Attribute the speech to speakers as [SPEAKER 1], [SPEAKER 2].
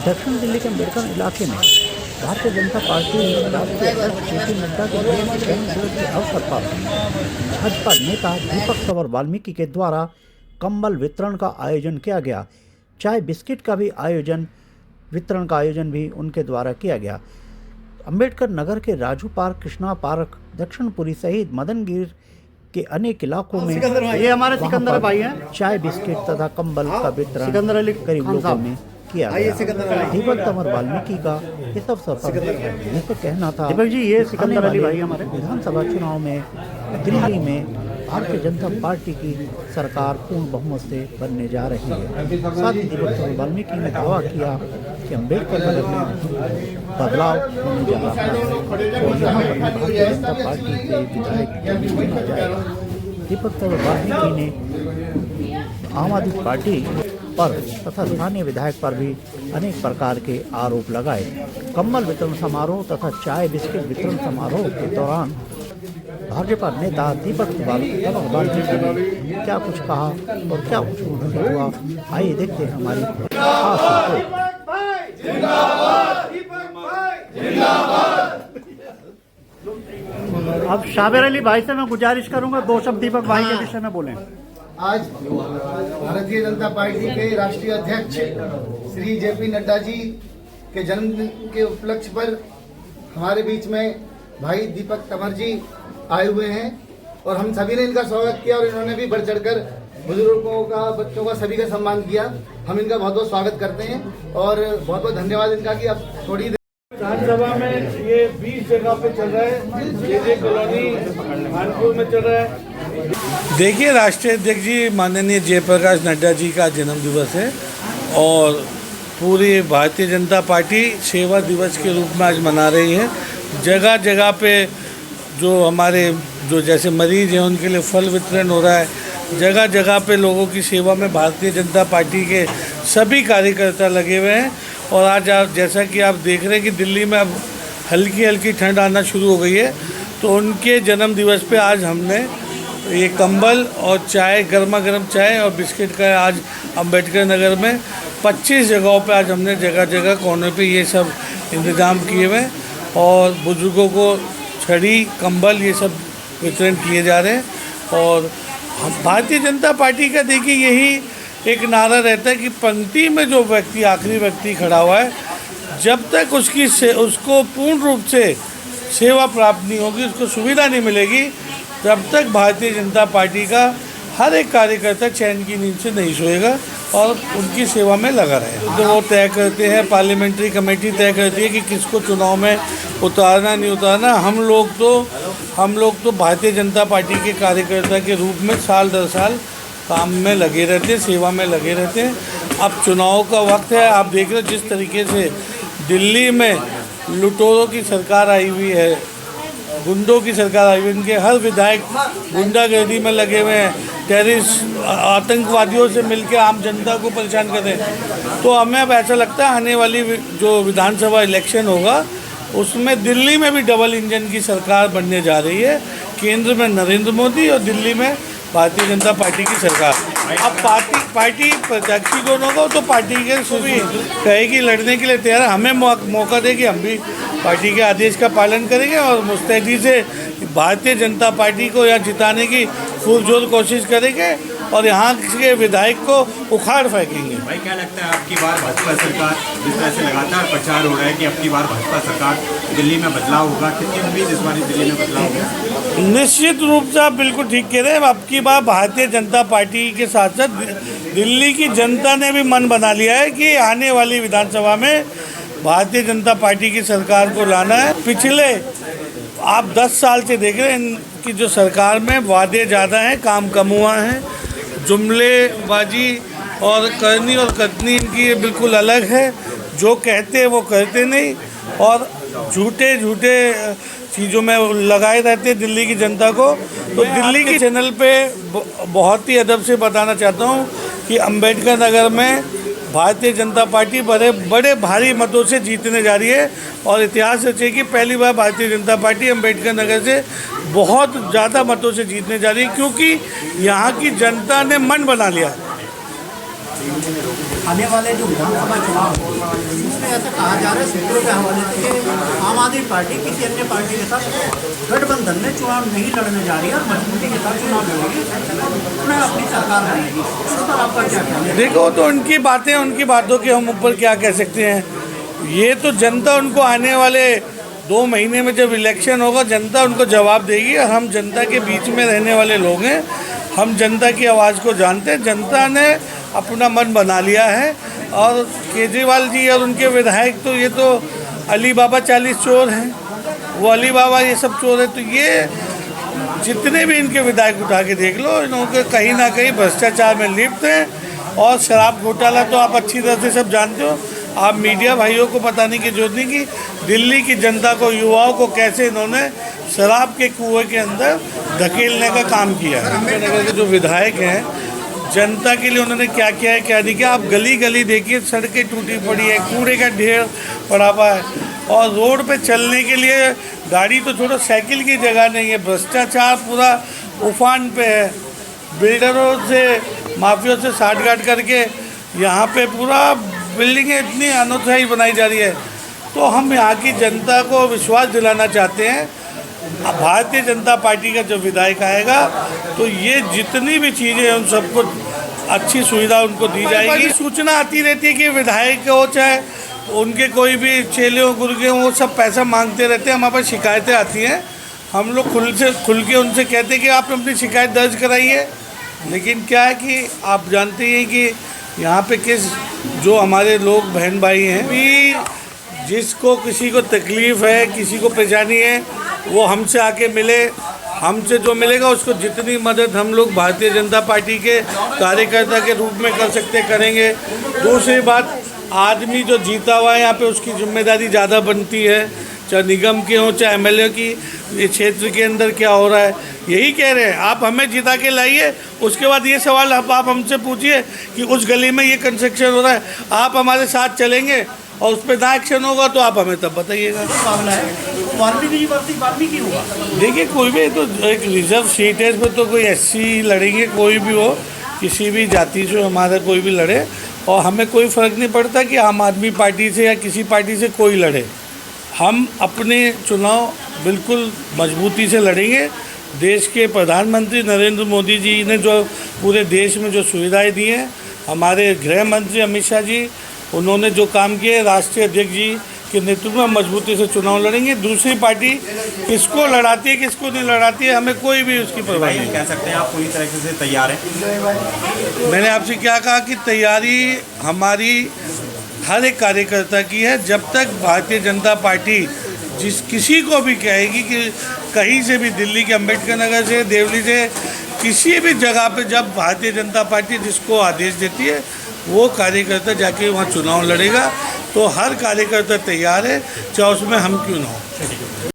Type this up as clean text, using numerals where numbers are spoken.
[SPEAKER 1] दक्षिण दिल्ली के अम्बेडकर इलाके में भारतीय जनता पार्टी राष्ट्रीय अध्यक्ष जेपी नड्डा के जन्मदिवस के अवसर पर भाजपा नेता दीपक तंवर वाल्मीकि के द्वारा कंबल वितरण का आयोजन किया गया। चाय बिस्किट का भी वितरण का आयोजन भी उनके द्वारा किया गया। अम्बेडकर नगर के राजू पार्क, कृष्णा पार्क, दक्षिणपुरी सहित मदनगिर के अनेक इलाकों में
[SPEAKER 2] ये हमारे सिकंदर भाई हैं।
[SPEAKER 1] चाय बिस्किट तथा कंबल का वितरण करीब लोगों में किया गया। दीपक तंवर वाल्मीकि का इस अवसर पर यह तो कहना था,
[SPEAKER 2] दीपक जी ये सिकंदर अली भाई हमारे।
[SPEAKER 1] विधानसभा चुनाव में दिल्ली में भारतीय जनता पार्टी की सरकार पूर्ण बहुमत से बनने जा रही है। साथ ही दीपक तंवर वाल्मीकि ने दावा किया कि अम्बेडकर नगर में बदलाव होने जा रहा है और यहाँ पर भारतीय जनता पार्टी के विधायक चुना जाएगा। दीपक तंवर वाल्मीकि ने आम आदमी पार्टी पर तथा स्थानीय विधायक पर भी अनेक प्रकार के आरोप लगाए। कंबल वितरण समारोह तथा चाय बिस्किट वितरण समारोह के दौरान भाजपा नेता दीपक तंवर वाल्मीकि ने क्या कुछ कहा और क्या कुछ उन्होंने हुआ, आइए देखते हैं हमारी खास रिपोर्ट।
[SPEAKER 2] अब शाबिर अली भाई से मैं गुजारिश करूंगा 2 शब्द दीपक भाई के विषय में बोलें।
[SPEAKER 3] आज भारतीय जनता पार्टी के राष्ट्रीय अध्यक्ष श्री जेपी नड्डा जी के जन्मदिन के उपलक्ष्य पर हमारे बीच में भाई दीपक तंवर जी आए हुए हैं और हम सभी ने इनका स्वागत किया और इन्होंने भी बढ़ चढ़कर बुजुर्गों का, बच्चों का, सभी का सम्मान किया। हम इनका बहुत बहुत स्वागत करते हैं और बहुत बहुत धन्यवाद इनका कि अब थोड़ी
[SPEAKER 4] विधानसभा में ये 20 जगह पे चल रहा है। ये कॉलोनी कानपुर में चल रहा है।
[SPEAKER 5] देखिए, राष्ट्रीय अध्यक्ष जी माननीय जयप्रकाश नड्डा जी का जन्म दिवस है और पूरी भारतीय जनता पार्टी सेवा दिवस के रूप में आज मना रही है। जगह जगह पे जो हमारे जैसे मरीज हैं उनके लिए फल वितरण हो रहा है। जगह जगह पे लोगों की सेवा में भारतीय जनता पार्टी के सभी कार्यकर्ता लगे हुए हैं। और आज आप जैसा कि आप देख रहे हैं कि दिल्ली में अब हल्की हल्की ठंड आना शुरू हो गई है, तो उनके जन्म दिवस पे आज हमने ये कंबल और चाय, गर्मा गर्म चाय और बिस्किट का आज अम्बेडकर नगर में 25 जगहों पे आज हमने जगह जगह कोने पे ये सब इंतज़ाम किए हुए हैं और बुजुर्गों को छड़ी, कंबल ये सब वितरण किए जा रहे हैं। और भारतीय जनता पार्टी का देखिए यही एक नारा रहता है कि पंक्ति में जो व्यक्ति, आखिरी व्यक्ति खड़ा हुआ है, जब तक उसको पूर्ण रूप से सेवा प्राप्त नहीं होगी, उसको सुविधा नहीं मिलेगी, तब तक भारतीय जनता पार्टी का हर एक कार्यकर्ता चैन की नींद से नहीं सोएगा और उनकी सेवा में लगा रहेगा। तो वो तय करते हैं, पार्लियामेंट्री कमेटी तय करती है कि किसको चुनाव में उतारना नहीं उतारना। हम लोग तो भारतीय जनता पार्टी के कार्यकर्ता के रूप में साल दर साल काम में लगे रहते हैं, सेवा में लगे रहते हैं। अब चुनाव का वक्त है। आप देख रहे हो जिस तरीके से दिल्ली में लुटेरों की सरकार आई हुई है, गुंडों की सरकार आई हुई है, उनके हर विधायक गुंडागर्दी में लगे हुए हैं, टेररिस्ट आतंकवादियों से मिलकर आम जनता को परेशान कर रहे हैं। तो हमें अब ऐसा लगता है आने वाली जो विधानसभा इलेक्शन होगा उसमें दिल्ली में भी डबल इंजन की सरकार बनने जा रही है। केंद्र में नरेंद्र मोदी और दिल्ली में भारतीय जनता पार्टी की सरकार। अब पार्टी प्रत्याशी दोनों को तो पार्टी के सभी कहेगी लड़ने के लिए तैयार है। हमें मौका देगी, हम भी पार्टी के आदेश का पालन करेंगे और मुस्तैदी से भारतीय जनता पार्टी को यहाँ जिताने की पुरजोर कोशिश करेंगे और यहाँ के विधायक को उखाड़ फेंकेंगे।
[SPEAKER 6] भाई क्या लगता है आपकी बार भाजपा सरकार, जिस तरह से लगातार प्रचार हो रहा है कि आपकी बार भाजपा सरकार दिल्ली में बदलाव होगा, कितनी उम्मीद इस बार दिल्ली में बदलाव होगा?
[SPEAKER 5] निश्चित रूप से आप बिल्कुल ठीक कह रहे हैं। अब की बार भारतीय जनता पार्टी के साथ साथ दिल्ली की जनता ने भी मन बना लिया है कि आने वाली विधानसभा में भारतीय जनता पार्टी की सरकार को लाना है। पिछले आप 10 साल से देख रहे हैं इनकी जो सरकार में वादे ज़्यादा हैं, काम कम हुआ है। जुमलेबाजी और करनी और कतनी इनकी बिल्कुल अलग है। जो कहते हैं वो करते नहीं और झूठे चीज़ों में लगाए रहते हैं दिल्ली की जनता को। तो दिल्ली के चैनल पे बहुत ही अदब से बताना चाहता हूँ कि अम्बेडकर नगर में भारतीय जनता पार्टी बड़े भारी मतों से जीतने जा रही है और इतिहास रचे कि पहली बार भारतीय जनता पार्टी अम्बेडकर नगर से बहुत ज़्यादा मतों से जीतने जा रही है, क्योंकि यहाँ की जनता ने मन बना लिया।
[SPEAKER 1] आने वाले जो विधानसभा चुनाव हैं, उसमें ऐसा कहा जा रहा है सूत्रों के हवाले से कि आम आदमी पार्टी किसी अन्य पार्टी के साथ गठबंधन में चुनाव नहीं लड़ने जा रही है और मजबूती के साथ चुनाव लड़ेगी, उन्हें अपनी सरकार बनाएगी। इस पर आपका क्या कहना है?
[SPEAKER 5] देखो, तो उनकी बातें, उनकी बातों के हम ऊपर क्या कह सकते हैं। ये तो जनता उनको आने वाले 2 महीने में जब इलेक्शन होगा, जनता उनको जवाब देगी। और हम जनता के बीच में रहने वाले लोग हैं, हम जनता की आवाज़ को जानते हैं। जनता ने अपना मन बना लिया है। और केजरीवाल जी और उनके विधायक तो ये तो अली बाबा 40 चोर हैं, वो अली बाबा ये सब चोर है। तो ये जितने भी इनके विधायक उठा के देख लो, इनके कहीं ना कहीं भ्रष्टाचार में लिप्त हैं। और शराब घोटाला तो आप अच्छी तरह से सब जानते हो। आप मीडिया भाइयों को बताने की जरूरत नहीं कि दिल्ली की जनता को, युवाओं को कैसे इन्होंने शराब के कुएं के अंदर धकेलने का काम किया है। नगर के जो विधायक हैं, जनता के लिए उन्होंने क्या किया है, क्या नहीं किया। आप गली गली देखिए, सड़कें टूटी पड़ी है, कूड़े का ढेर पड़ा हुआ है। और रोड पे चलने के लिए गाड़ी तो छोड़ो, साइकिल की जगह नहीं है। भ्रष्टाचार पूरा उफान पे है। बिल्डरों से, माफियों से साठगांठ करके यहाँ पे पूरा बिल्डिंगें इतनी अनोथाई बनाई जा रही है। तो हम यहाँ की जनता को विश्वास दिलाना चाहते हैं, भारतीय जनता पार्टी का जब विधायक आएगा तो ये जितनी भी चीज़ें हैं उन सबको अच्छी सुविधा उनको दी जाएगी। सूचना आती रहती है कि विधायक हो चाहे उनके कोई भी चेले हो, गुर्गे हो, वो सब पैसा मांगते रहते हैं। हमारे पास शिकायतें आती हैं, हम लोग खुल के उनसे कहते हैं कि आप अपनी शिकायत दर्ज कराइए। लेकिन क्या है कि आप जानते हैं कि यहाँ पे जो हमारे लोग बहन भाई हैं भी, जिसको किसी को तकलीफ़ है, किसी को परेशानी है, वो हमसे आके मिले। हमसे जो मिलेगा उसको जितनी मदद हम लोग भारतीय जनता पार्टी के कार्यकर्ता के रूप में कर सकते करेंगे। दूसरी बात, आदमी जो जीता हुआ है यहाँ पे, उसकी जिम्मेदारी ज़्यादा बनती है, चाहे निगम के हों चाहे एमएलए की। ये क्षेत्र के अंदर क्या हो रहा है, यही कह रहे हैं। आप हमें जिता के लाइए, उसके बाद ये सवाल आप हमसे पूछिए कि उस गली में ये कंस्ट्रक्शन हो रहा है, आप हमारे साथ चलेंगे और उस पर ना एक्शन होगा तो आप हमें तब बताइएगा।
[SPEAKER 1] मामला है वाल्मीकि होगा।
[SPEAKER 5] देखिए, कोई भी तो एक रिजर्व सीट है, इसमें तो कोई एससी लड़ेंगे, कोई भी हो, किसी भी जाति से हमारा कोई भी लड़े। और हमें कोई फ़र्क नहीं पड़ता कि आम आदमी पार्टी से या किसी पार्टी से कोई लड़े। हम अपने चुनाव बिल्कुल मजबूती से लड़ेंगे। देश के प्रधानमंत्री नरेंद्र मोदी जी ने जो पूरे देश में जो सुविधाएं दी हैं, हमारे गृह मंत्री अमित शाह जी, उन्होंने जो काम किए, राष्ट्रीय अध्यक्ष जी के नेतृत्व में मजबूती से चुनाव लड़ेंगे। दूसरी पार्टी किसको लड़ाती है, किसको नहीं लड़ाती है, हमें कोई भी उसकी परवाह नहीं।
[SPEAKER 6] कह सकते हैं आप पूरी तरीके से तैयार हैं?
[SPEAKER 5] मैंने आपसे क्या कहा कि तैयारी हमारी हर एक कार्यकर्ता की है। जब तक भारतीय जनता पार्टी किसी को भी कहेगी कि कहीं से भी, दिल्ली के अंबेडकर नगर से, देवली से, किसी भी जगह पे जब भारतीय जनता पार्टी जिसको आदेश देती है, वो कार्यकर्ता जाके वहाँ चुनाव लड़ेगा। तो हर कार्यकर्ता तैयार है, चाहे उसमें हम क्यों ना हो।